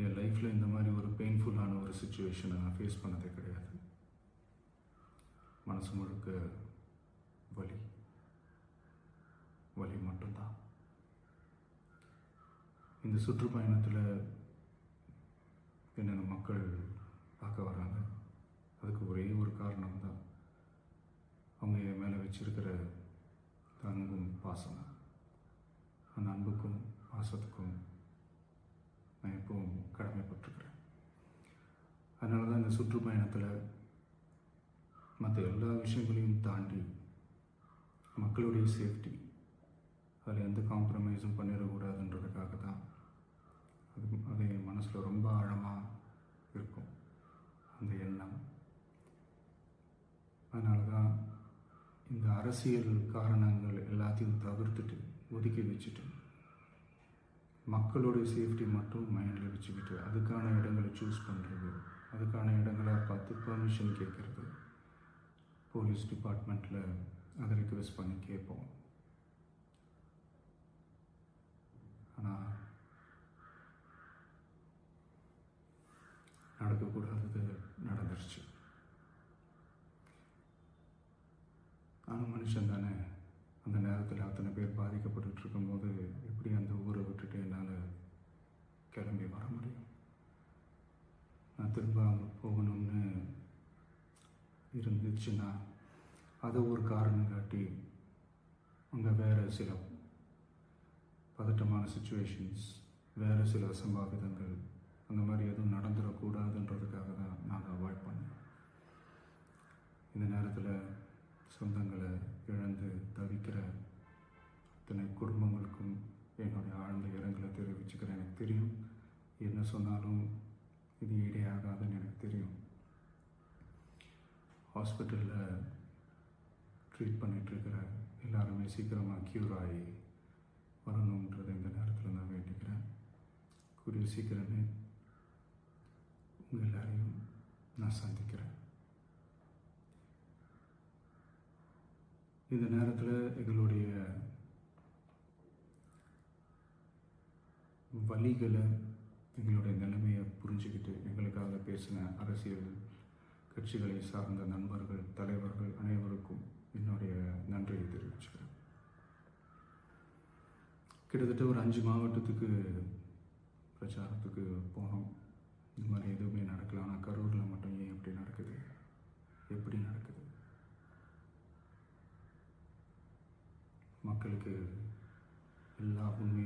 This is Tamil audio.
என் லைஃப்பில் இந்த மாதிரி ஒரு பெயின்ஃபுல்லான ஒரு சுச்சுவேஷனை நான் ஃபேஸ் பண்ணதே கிடையாது. மனசு முழுக்க வலி வலி மட்டும்தான். இந்த சுற்றுப்பயணத்தில் என்னென்ன மக்கள் பார்க்க வராங்க, அதுக்கு ஒரே ஒரு காரணம் தான், அவங்க என் மேலே வச்சிருக்கிற அன்பும் பாசம். அந்த அன்புக்கும் பாசத்துக்கும் நான் எப்பவும் கடமைப்பட்டிருக்கிறேன். அதனால தான் இந்த சுற்றுப்பயணத்தில் மற்ற எல்லா விஷயங்களையும் தாண்டி மக்களுடைய சேஃப்டி, அதில் எந்த காம்ப்ரமைஸும் பண்ணிடக்கூடாதுன்றதுக்காக தான் அது என் மனசில் ரொம்ப ஆழமாக இருக்கும் அந்த எண்ணம். அதனால தான் இந்த அரசியல் காரணங்கள் எல்லாத்தையும் தவிர்த்துட்டு ஒதுக்கி வச்சுட்டு மக்களுடைய சேஃப்டி மட்டும் மைண்டில் வச்சுக்கிட்டு அதுக்கான இடங்களை சூஸ் பண்ணுறது, அதுக்கான இடங்களை பார்த்து பெர்மிஷன் கேட்குறது, போலீஸ் டிபார்ட்மெண்ட்டில் அதை ரிக்வெஸ்ட் பண்ணி கேட்போம். ஆனால் நடக்கக்கூடாதது நடந்துருச்சு. நானும் மனுஷன் தானே. அந்த நேரத்தில் அத்தனை பேர் பாதிக்கப்பட்டு இருக்கும்போது எப்படி அந்த ஊரை விட்டுட்டு என்னால் கிளம்பி வர முடியும்? நான் திரும்ப அங்கே போகணும்னு இருந்துச்சுன்னா அதை ஒரு காரணம் காட்டி அங்கே வேறு சில பதட்டமான சுச்சுவேஷன்ஸ், வேறு சில அசம்பாவிதங்கள் அந்த மாதிரி எதுவும் நடந்துடக்கூடாதுன்றதுக்காக தான் நான் அதை அவாய்ட் பண்ணேன். இந்த நேரத்தில் சொந்தங்களை இழந்து தவிக்கிற அத்தனை குடும்பங்களுக்கும் என்னுடைய ஆழ்ந்த இரங்கலை தெரிவிச்சுக்கிறேன். எனக்கு தெரியும், என்ன சொன்னாலும் இது ஈடேயாகாதுன்னு எனக்கு தெரியும். ஹாஸ்பிட்டலில் ட்ரீட் பண்ணிகிட்ருக்கிற எல்லாருமே சீக்கிரமாக க்யூர் ஆகி வரணுன்றதை இந்த நேரத்தில் நான் வேண்டிக்கிறேன். கூடிய சீக்கிரமே உங்கள் எல்லாரையும் நான் சந்திக்கிறேன். இந்த நேரத்தில் எங்களுடைய வலிகளை, எங்களுடைய நிலைமையை புரிஞ்சுக்கிட்டு எங்களுக்காக பேசின அரசியல் கட்சிகளை சார்ந்த நண்பர்கள், தலைவர்கள் அனைவருக்கும் என்னுடைய நன்றியை தெரிவிச்சுக்கிறேன். கிட்டத்தட்ட ஒரு 5 மாவட்டத்துக்கு பிரச்சாரத்துக்கு போனோம். இந்த மாதிரி எதுவுமே நடக்கல. ஆனால் கரூரில் மட்டும் ஏன் எப்படி நடக்குது, எப்படி நடக்குது? மக்களுக்கு எல்லா உண்மையும்